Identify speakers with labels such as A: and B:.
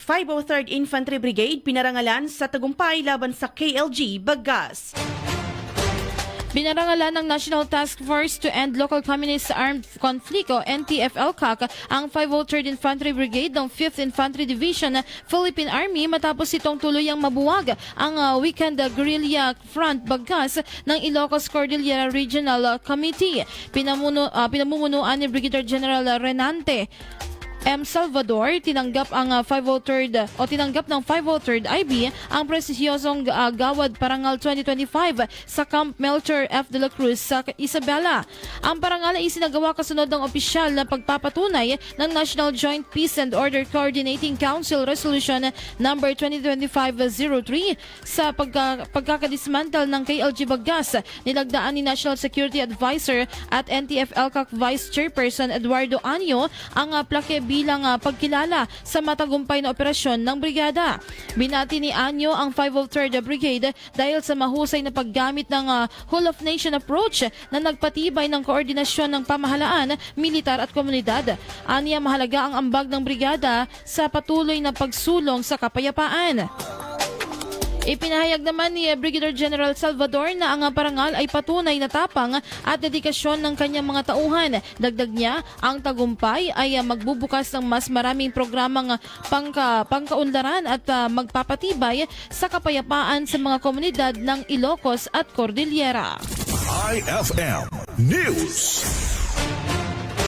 A: 503rd Infantry Brigade pinarangalan sa tagumpay laban sa KLG Bagas.
B: Binarangalan ng National Task Force to End Local Communist Armed Conflict o NTF-ELCAC ang 503rd Infantry Brigade ng 5th Infantry Division Philippine Army matapos itong tuluyang mabuwag ang Weekend Guerrilla Front Bagas ng Ilocos Cordillera Regional Committee. Pinamumunuan ni Brigadier General Renante M. Salvador, tinanggap ng 503rd IB ang prestigyosong Gawad Parangal 2025 sa Camp Melchor F. de la Cruz sa Isabela. Ang parangal ay isinagawa kasunod ng opisyal na pagpapatunay ng National Joint Peace and Order Coordinating Council Resolution No. 2025-03 sa pagkakadismantle ng KLG Bagas. Nilagdaan ni National Security Advisor at NTF-ELCAC Vice Chairperson Eduardo Anyo ang plake bilang pagkilala sa matagumpay na operasyon ng brigada. Binati ni Anyo ang 503rd Brigade dahil sa mahusay na paggamit ng whole of nation approach na nagpatibay ng koordinasyon ng pamahalaan, militar at komunidad. Aniya mahalaga ang ambag ng brigada sa patuloy na pagsulong sa kapayapaan. Ipinahayag naman ni Brigadier General Salvador na ang parangal ay patunay na tapang at dedikasyon ng kanyang mga tauhan. Dagdag niya, ang tagumpay ay magbubukas ng mas maraming programang pangkaunlaran at magpapatibay sa kapayapaan sa mga komunidad ng Ilocos at Cordillera.
C: IFM News.